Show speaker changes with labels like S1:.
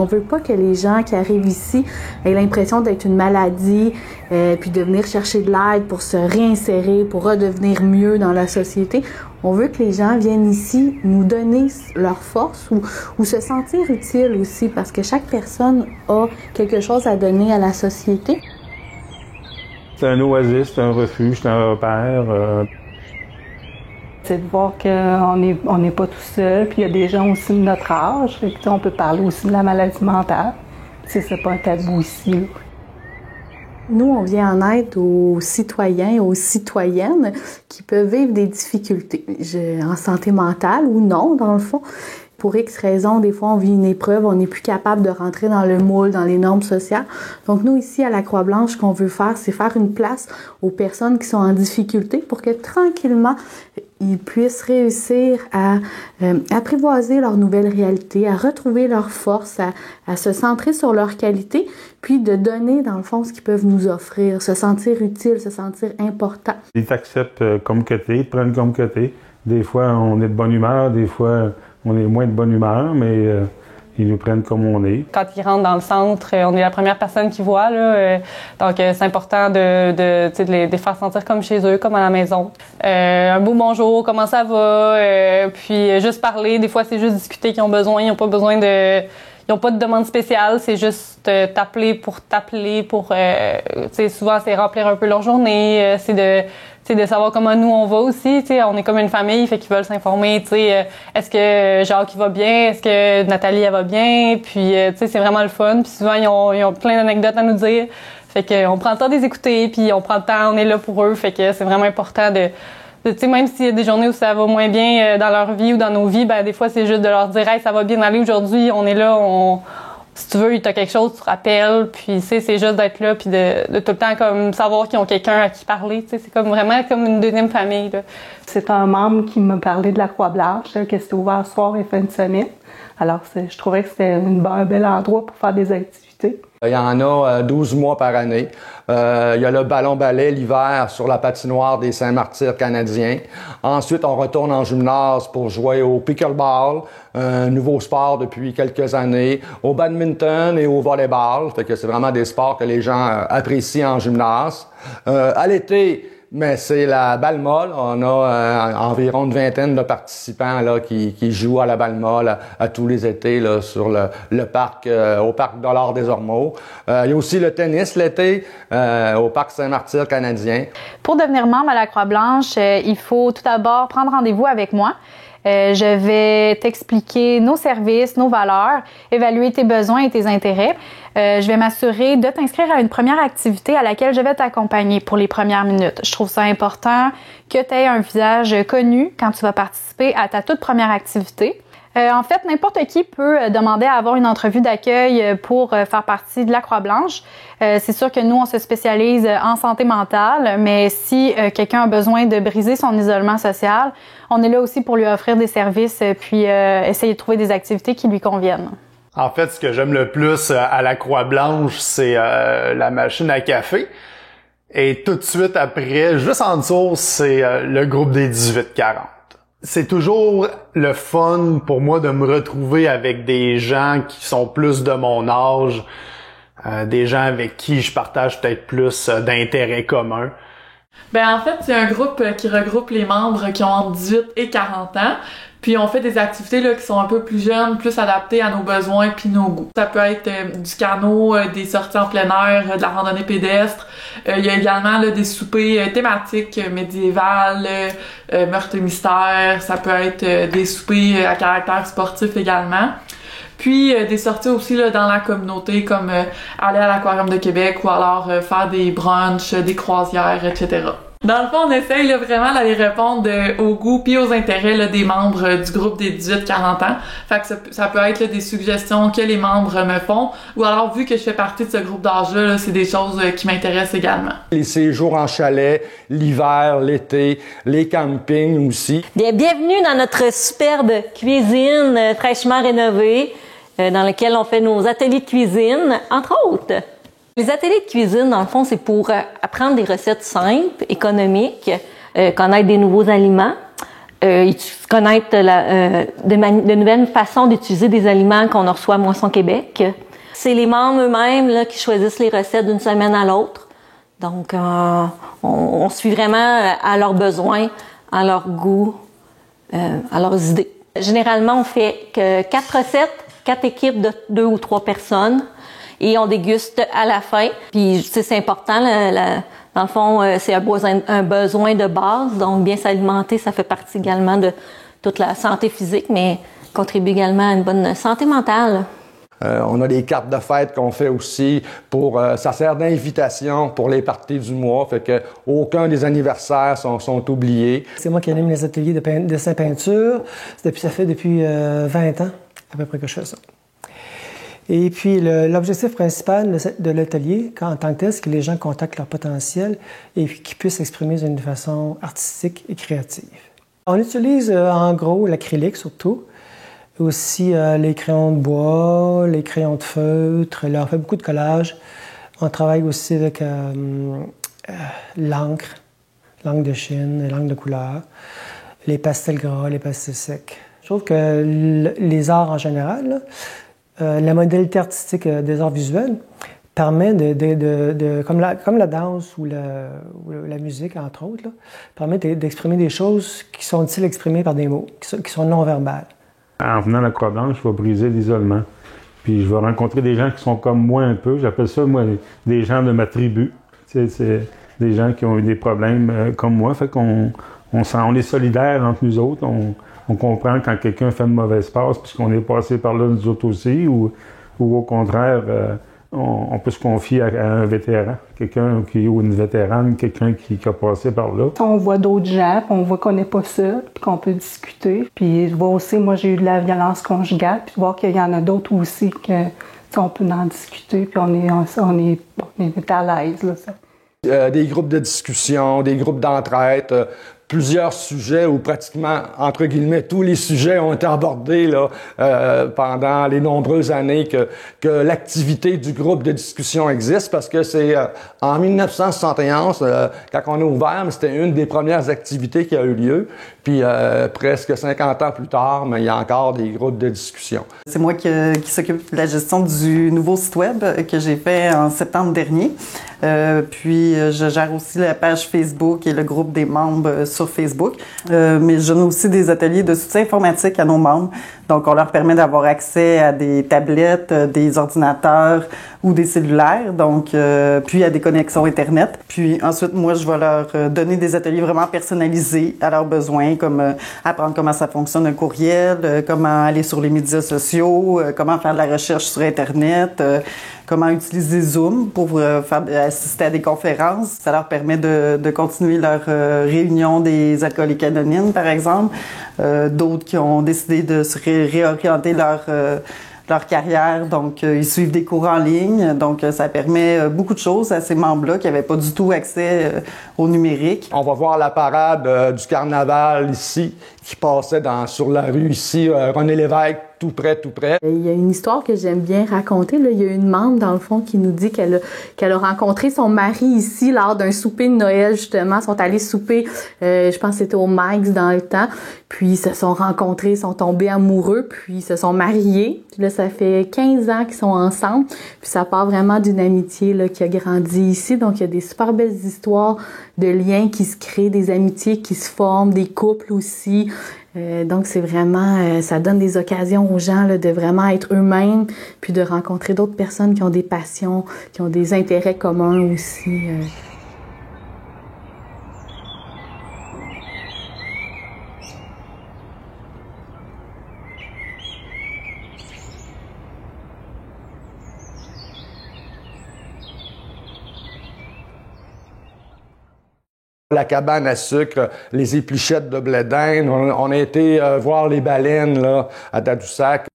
S1: On veut pas que les gens qui arrivent ici aient l'impression d'être une maladie, puis de venir chercher de l'aide pour se réinsérer, pour redevenir mieux dans la société. On veut que les gens viennent ici nous donner leur force ou se sentir utile aussi, parce que chaque personne a quelque chose à donner à la société.
S2: C'est un oasis, c'est un refuge, c'est un repère.
S3: C'est de voir qu'on n'est pas tout seul, puis il y a des gens aussi de notre âge. Fait que, on peut parler aussi de la maladie mentale. C'est pas un tabou ici. Là.
S1: Nous, on vient en aide aux citoyens, aux citoyennes qui peuvent vivre des difficultés en santé mentale ou non, dans le fond. Pour X raisons, des fois, on vit une épreuve, on n'est plus capable de rentrer dans le moule, dans les normes sociales. Donc, nous, ici, à la Croix-Blanche, ce qu'on veut faire, c'est faire une place aux personnes qui sont en difficulté pour que, tranquillement, ils puissent réussir à apprivoiser leur nouvelle réalité, à retrouver leur force, à se centrer sur leur qualité, puis de donner, dans le fond, ce qu'ils peuvent nous offrir, se sentir utile, se sentir important.
S2: Ils t'acceptent comme que t'es, ils te prennent comme que t'es. Des fois, on est de bonne humeur, des fois, on est moins de bonne humeur, mais ils nous prennent comme on est.
S4: Quand ils rentrent dans le centre, on est la première personne qu'ils voient, là, donc c'est important de les faire sentir comme chez eux, comme à la maison. Un beau bonjour, comment ça va, puis juste parler. Des fois, c'est juste discuter qu'ils ont besoin. Ils n'ont pas besoin de... Ils n'ont pas de demande spéciale, c'est juste t'appeler, pour souvent c'est remplir un peu leur journée, c'est de savoir comment nous on va aussi, on est comme une famille, fait qu'ils veulent s'informer, est-ce que Jacques il va bien, est-ce que Nathalie elle va bien, puis c'est vraiment le fun, puis souvent ils ont plein d'anecdotes à nous dire, fait qu'on prend le temps de les écouter, puis on prend le temps, on est là pour eux, fait que c'est vraiment important de même s'il y a des journées où ça va moins bien dans leur vie ou dans nos vies, ben des fois c'est juste de leur dire hey, ça va bien aller aujourd'hui, on est là, si tu veux, t'as quelque chose, tu rappelles, puis c'est juste d'être là, puis de tout le temps comme savoir qu'ils ont quelqu'un à qui parler, c'est comme vraiment comme une deuxième famille là.
S3: C'est un membre qui m'a parlé de la Croix-Blanche, que c'était ouvert soir et fin de semaine. Alors je trouvais que c'était un bel endroit pour faire des activités.
S5: Il y en a 12 mois par année. Il y a le ballon-ballet l'hiver sur la patinoire des Saint-Martyrs canadiens. Ensuite, on retourne en gymnase pour jouer au pickleball, un nouveau sport depuis quelques années, au badminton et au volleyball. Fait que c'est vraiment des sports que les gens apprécient en gymnase. À l'été, mais c'est la balle molle. On a environ une vingtaine de participants là qui jouent à la balle molle à tous les étés là sur le parc au parc Dollard des Ormeaux. Il y a aussi le tennis l'été au parc Saint-Martyr canadien.
S6: Pour devenir membre à la Croix-Blanche, il faut tout d'abord prendre rendez-vous avec moi. Je vais t'expliquer nos services, nos valeurs, évaluer tes besoins et tes intérêts. Je vais m'assurer de t'inscrire à une première activité à laquelle je vais t'accompagner pour les premières minutes. Je trouve ça important que tu aies un visage connu quand tu vas participer à ta toute première activité. En fait, n'importe qui peut demander à avoir une entrevue d'accueil pour faire partie de la Croix-Blanche. C'est sûr que nous, on se spécialise en santé mentale, mais si quelqu'un a besoin de briser son isolement social, on est là aussi pour lui offrir des services puis essayer de trouver des activités qui lui conviennent.
S7: En fait, ce que j'aime le plus à la Croix-Blanche, c'est la machine à café. Et tout de suite après, juste en dessous, c'est le groupe des 18-40. C'est toujours le fun pour moi de me retrouver avec des gens qui sont plus de mon âge, des gens avec qui je partage peut-être plus d'intérêts communs.
S8: Ben en fait, c'est un groupe qui regroupe les membres qui ont entre 18 et 40 ans. Puis on fait des activités là qui sont un peu plus jeunes, plus adaptées à nos besoins puis nos goûts. Ça peut être du canot, des sorties en plein air, de la randonnée pédestre. Il y a également là, des soupers thématiques médiévales, meurtre et mystère. Ça peut être des soupers à caractère sportif également. Puis des sorties aussi là, dans la communauté comme aller à l'Aquarium de Québec ou alors faire des brunchs, des croisières, etc. Dans le fond, on essaye là, vraiment d'aller répondre aux goûts puis aux intérêts là, des membres du groupe des 18-40 ans. Fait que ça peut être là, des suggestions que les membres me font ou alors vu que je fais partie de ce groupe d'âge-là, c'est des choses qui m'intéressent également.
S5: Les séjours en chalet, l'hiver, l'été, les campings aussi.
S9: Bien, bienvenue dans notre superbe cuisine fraîchement rénovée dans laquelle on fait nos ateliers de cuisine, entre autres. Les ateliers de cuisine, dans le fond, c'est pour apprendre des recettes simples, économiques, connaître des nouveaux aliments, connaître de nouvelles façons d'utiliser des aliments qu'on reçoit à Moisson Québec. C'est les membres eux-mêmes là, qui choisissent les recettes d'une semaine à l'autre. Donc, on suit vraiment à leurs besoins, à leur goût, à leurs idées. Généralement, on fait que 4 recettes, 4 équipes de 2 ou 3 personnes et on déguste à la fin. Puis, c'est important, dans le fond, c'est un besoin de base. Donc, bien s'alimenter, ça fait partie également de toute la santé physique, mais contribue également à une bonne santé mentale.
S5: On a des cartes de fête qu'on fait aussi ça sert d'invitation pour les parties du mois, fait que aucun des anniversaires sont oubliés.
S10: C'est moi qui anime les ateliers de dessin peinture. Ça fait depuis 20 ans à peu près que je fais ça. Et puis l'objectif principal de l'atelier, en tant que tel, c'est que les gens contactent leur potentiel et qu'ils puissent s'exprimer d'une façon artistique et créative. On utilise en gros l'acrylique surtout. Aussi les crayons de bois, les crayons de feutre. Là, on fait beaucoup de collages. On travaille aussi avec l'encre de Chine, l'encre de couleur, les pastels gras, les pastels secs. Je trouve que les arts en général, la modalité artistique des arts visuels permet comme la danse ou la musique, entre autres, là, permet d'exprimer des choses qui sont difficiles à exprimer par des mots, qui sont non-verbales.
S2: En venant à la Croix-Blanche, je vais briser l'isolement. Puis je vais rencontrer des gens qui sont comme moi un peu. J'appelle ça, moi, des gens de ma tribu. C'est des gens qui ont eu des problèmes comme moi. Fait qu'on est solidaires entre nous autres. On comprend quand quelqu'un fait une mauvaise passe puisqu'on est passé par là nous autres aussi. Ou au contraire, on peut se confier à un vétéran, ou une vétérane, quelqu'un qui a passé par là.
S3: On voit d'autres gens, puis on voit qu'on n'est pas seul, puis qu'on peut discuter. Puis je vois aussi, moi j'ai eu de la violence conjugale, puis voir qu'il y en a d'autres aussi que on peut en discuter, puis on est à l'aise là. Ça.
S5: Des groupes de discussion, des groupes d'entraide. Plusieurs sujets où pratiquement, entre guillemets, tous les sujets ont été abordés là, pendant les nombreuses années que l'activité du groupe de discussion existe, parce que c'est en 1971, quand on a ouvert, mais c'était une des premières activités qui a eu lieu. Puis presque 50 ans plus tard, mais il y a encore des groupes de discussion.
S11: C'est moi qui s'occupe de la gestion du nouveau site web que j'ai fait en septembre dernier. Puis je gère aussi la page Facebook et le groupe des membres sur Facebook. Mais je donne aussi des ateliers de soutien informatique à nos membres. Donc, on leur permet d'avoir accès à des tablettes, des ordinateurs ou des cellulaires, donc puis à des connexions Internet. Puis ensuite, moi, je vais leur donner des ateliers vraiment personnalisés à leurs besoins, comme apprendre comment ça fonctionne un courriel, comment aller sur les médias sociaux, comment faire de la recherche sur Internet, comment utiliser Zoom pour assister à des conférences. Ça leur permet de continuer leur réunion des alcooliques anonymes, par exemple. D'autres qui ont décidé de se réorienter leur carrière, donc ils suivent des cours en ligne, donc ça permet beaucoup de choses à ces membres-là qui n'avaient pas du tout accès au numérique.
S5: On va voir la parade du carnaval ici, qui passait sur la rue ici, René Lévesque, tout près.
S1: Il y a une histoire que j'aime bien raconter. Là. Il y a une membre, dans le fond, qui nous dit qu'elle a rencontré son mari ici lors d'un souper de Noël, justement. Ils sont allés souper, je pense que c'était au Mike's dans le temps. Puis ils se sont rencontrés, ils sont tombés amoureux, puis ils se sont mariés. Puis là, ça fait 15 ans qu'ils sont ensemble. Puis ça part vraiment d'une amitié là, qui a grandi ici. Donc, il y a des super belles histoires de liens qui se créent, des amitiés qui se forment, des couples aussi. Donc, c'est vraiment, ça donne des occasions aux gens là, de vraiment être eux-mêmes, puis de rencontrer d'autres personnes qui ont des passions, qui ont des intérêts communs aussi.
S5: La cabane à sucre, les épluchettes de blé d'Inde. On a été voir les baleines là, à Tadoussac.